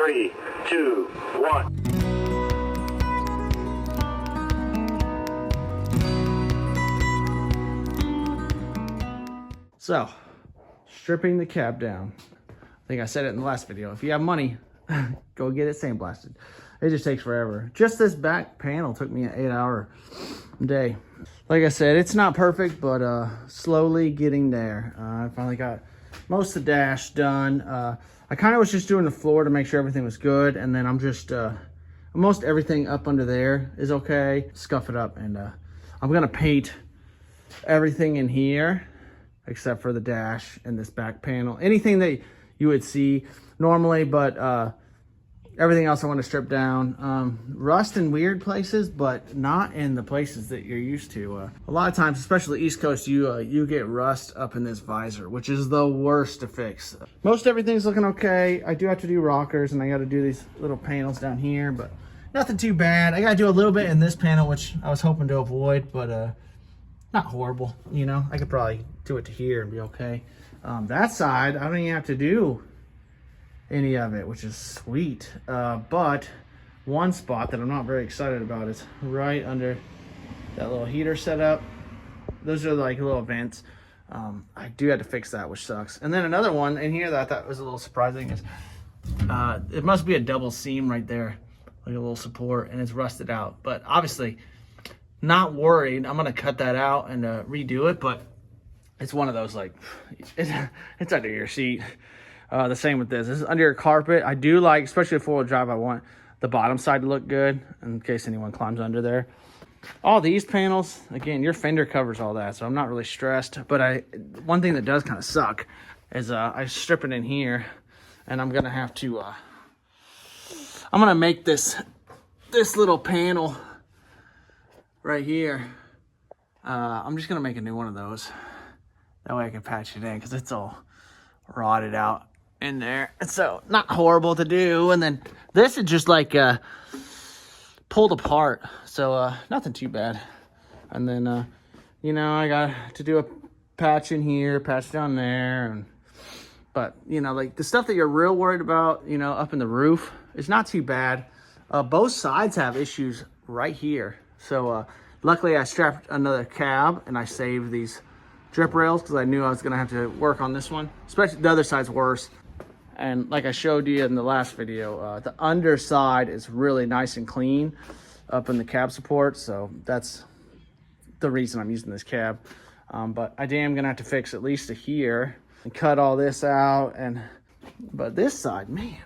3, 2, 1. So, stripping the cab down. I think I said it in the last video. If you have money, go get it sandblasted. It just takes forever. Just this back panel took me an 8-hour day. Like I said, it's not perfect, but slowly getting there. I finally got most of the dash done. I kind of was just doing the floor to make sure everything was good, and then I'm just most everything up under there is okay. Scuff it up, and I'm gonna paint everything in here except for the dash and this back panel. Anything that you would see normally, but everything else I want to strip down. Rust in weird places, but not in the places that you're used to. A lot of times, especially East Coast, you get rust up in this visor, which is the worst to fix. Most everything's looking okay. I do have to do rockers, and I got to do these little panels down here, but nothing too bad. I got to do a little bit in this panel, which I was hoping to avoid, but not horrible. You know, I could probably do it to here and be okay. That side, I don't even have to do any of it, which is sweet. But one spot that I'm not very excited about is right under that little heater setup. Those are like little vents. I do have to fix that, which sucks. And then another one in here that I thought was a little surprising is it must be a double seam right there, like a little support, and it's rusted out. But obviously, not worried. I'm gonna cut that out and redo it, but it's one of those, like, it's under your seat. The same with this. This is under your carpet. I do like, especially a four-wheel drive, I want the bottom side to look good in case anyone climbs under there. All these panels, again, your fender covers all that, so I'm not really stressed. But one thing that does kind of suck is I strip it in here, and I'm gonna have to I'm gonna make this little panel right here. I'm just gonna make a new one of those. That way I can patch it in, because it's all rotted out in there. So not horrible to do. And then this is just like pulled apart, so nothing too bad. And then you know, I got to do a patch in here, patch down there, but you know, like the stuff that you're real worried about, you know, up in the roof, is not too bad. Both sides have issues right here. So luckily I strapped another cab and I saved these drip rails because I knew I was going to have to work on this one, especially the other side's worse. And like I showed you in the last video, the underside is really nice and clean up in the cab support, so that's the reason I'm using this cab. But I am going to have to fix at least to here and cut all this out. But this side, man,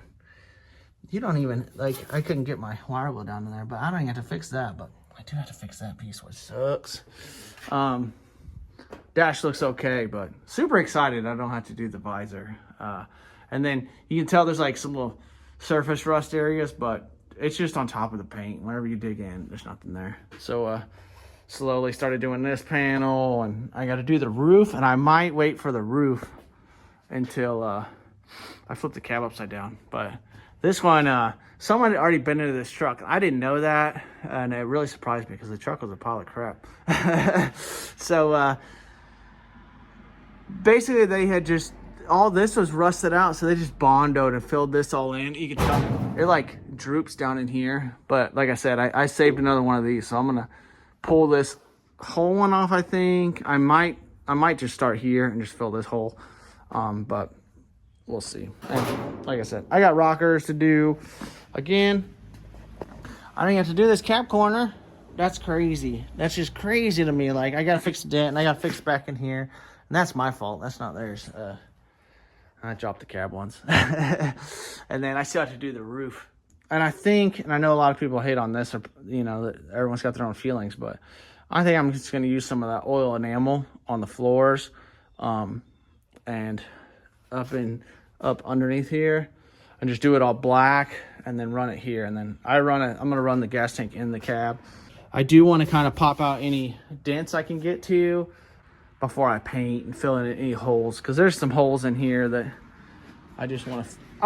you don't even, like, I couldn't get my wire wheel down in there, but I don't even have to fix that, but I do have to fix that piece, which sucks. Dash looks okay, but super excited I don't have to do the visor. And then you can tell there's like some little surface rust areas, but it's just on top of the paint. Whenever you dig in, there's nothing there. So slowly started doing this panel, and I got to do the roof, and I might wait for the roof until I flip the cab upside down. But this one, someone had already been into this truck. I didn't know that, and it really surprised me because the truck was a pile of crap. So basically they had just, all this was rusted out, so they just bondoed and filled this all in. You can tell it like droops down in here, but like I said, I saved another one of these, so I'm gonna pull this whole one off. I think I might just start here and just fill this hole, but we'll see. And like I said, I got rockers to do. Again, I don't have to do this cap corner. That's crazy. That's just crazy to me. Like, I gotta fix the dent, and I gotta fix back in here, and that's my fault. That's not theirs. I dropped the cab once. And then I still have to do the roof. And I think, and I know a lot of people hate on this, or, you know, that everyone's got their own feelings, but I think I'm just going to use some of that oil enamel on the floors, and up underneath here, and just do it all black, and then run it here. And then I'm going to run the gas tank in the cab. I do want to kind of pop out any dents I can get to before I paint and fill in any holes, because there's some holes in here that I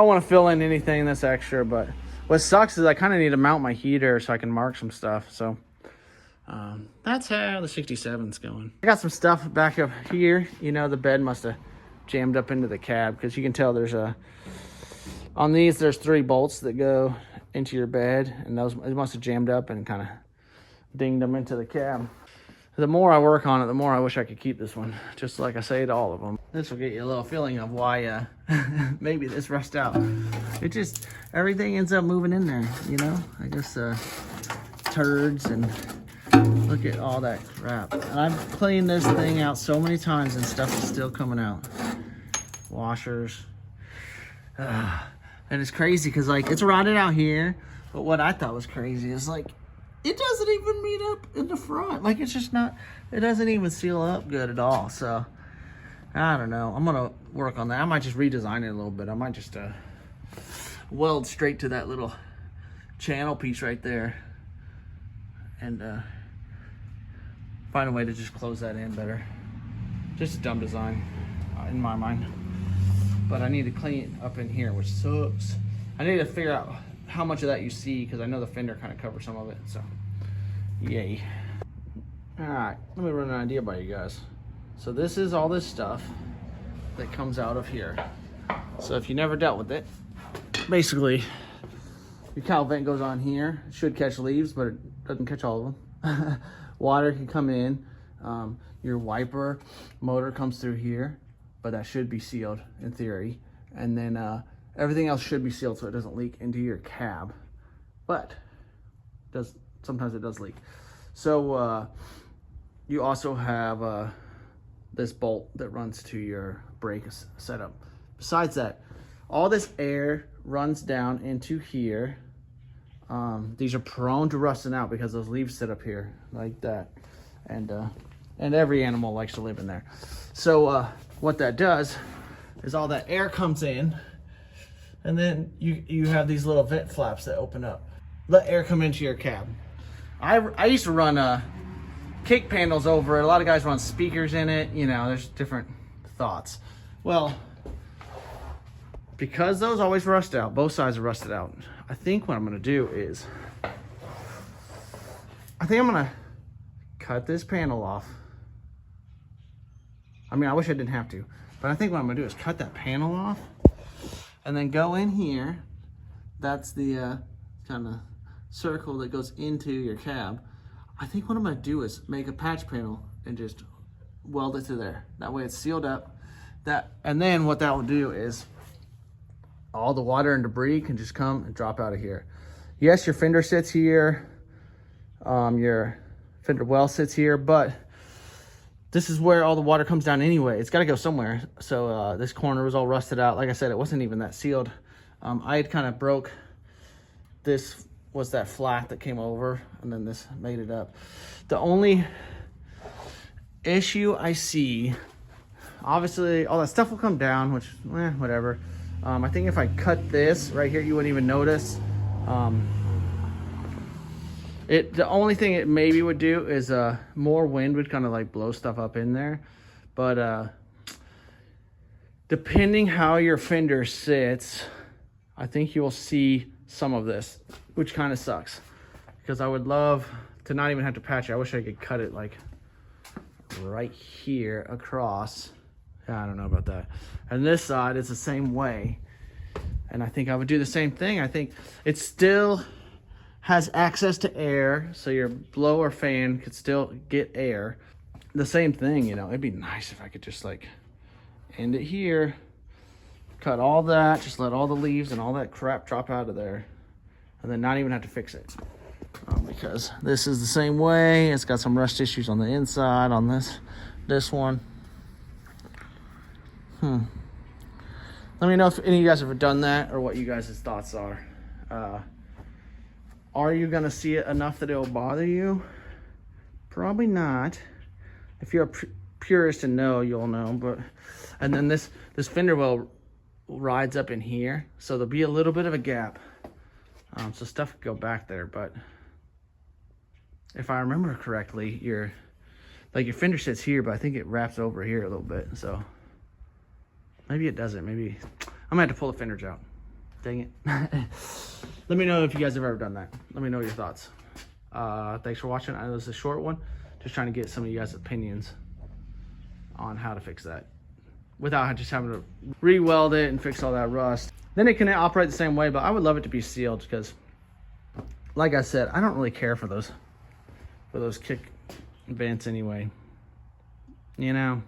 want to fill in anything that's extra. But what sucks is I kind of need to mount my heater so I can mark some stuff. So that's how the 67's going. I got some stuff back up here. You know, the bed must have jammed up into the cab, because you can tell there's a On these, there's 3 bolts that go into your bed, and those it must have jammed up and kind of dinged them into the cab. The more I work on it, the more I wish I could keep this one, just like I say to all of them. This will get you a little feeling of why maybe this rust out. It just, everything ends up moving in there, you know? I guess turds and look at all that crap. And I've cleaned this thing out so many times and stuff is still coming out. Washers. And it's crazy because like it's rotted out here, but what I thought was crazy is like it doesn't even meet up in the front. Like it's just not, it doesn't even seal up good at all. So I don't know. I'm gonna work on that. I might just redesign it a little bit. I might just weld straight to that little channel piece right there and find a way to just close that in better. Just a dumb design in my mind. But I need to clean it up in here, which sucks. I need to figure out how much of that you see because I know the fender kind of covers some of it. So, yay. All right, let me run an idea by you guys. So this is all this stuff that comes out of here. So if you never dealt with it, basically your cowl vent goes on here. It should catch leaves, but it doesn't catch all of them. Water can come in. Your wiper motor comes through here, but that should be sealed in theory. And then everything else should be sealed so it doesn't leak into your cab. But sometimes it does leak. So you also have this bolt that runs to your brake setup. Besides that, all this air runs down into here. These are prone to rusting out because those leaves sit up here like that. And every animal likes to live in there. So what that does is all that air comes in, and then you have these little vent flaps that open up. Let air come into your cab. I used to run kick panels over it. A lot of guys run speakers in it. You know, there's different thoughts. Well, because those always rust out, both sides are rusted out, I think what I'm gonna do is, I think I'm gonna cut this panel off. I mean, I wish I didn't have to, but I think what I'm gonna do is cut that panel off and then go in here. That's the kind of circle that goes into your cab. I think what I'm gonna do is make a patch panel and just weld it to there. That way it's sealed up. And then what that will do is all the water and debris can just come and drop out of here. Yes, your fender sits here. Your fender well sits here, but this is where all the water comes down anyway. It's got to go somewhere. So this corner was all rusted out. Like I said, it wasn't even that sealed. I had kind of broke this, was that flat that came over, and then this made it up. The only issue I see, obviously all that stuff will come down, which whatever. I think if I cut this right here, you wouldn't even notice. The only thing it maybe would do is more wind would kind of like blow stuff up in there. But depending how your fender sits, I think you'll see some of this, which kind of sucks. Because I would love to not even have to patch it. I wish I could cut it like right here across. Yeah, I don't know about that. And this side is the same way. And I think I would do the same thing. I think it still has access to air, so your blower fan could still get air. The same thing, you know, it'd be nice if I could just like end it here, cut all that, just let all the leaves and all that crap drop out of there, and then not even have to fix it. Because this is the same way. It's got some rust issues on the inside on this one. Let me know if any of you guys have ever done that or what you guys' thoughts are. Are you gonna see it enough that it'll bother you? Probably not. If you're a purist and know, you'll know. But and then this fender well rides up in here, so there'll be a little bit of a gap. So stuff could go back there. But if I remember correctly, your fender sits here, but I think it wraps over here a little bit. So maybe it doesn't. Maybe I'm gonna have to pull the fenders out. Dang it. Let me know if you guys have ever done that. Let me know your thoughts. Thanks for watching. I know this is a short one. Just trying to get some of you guys' opinions on how to fix that without just having to re-weld it and fix all that rust. then it can operate the same way. But I would love it to be sealed because, like I said, I don't really care for those kick vents anyway. You know.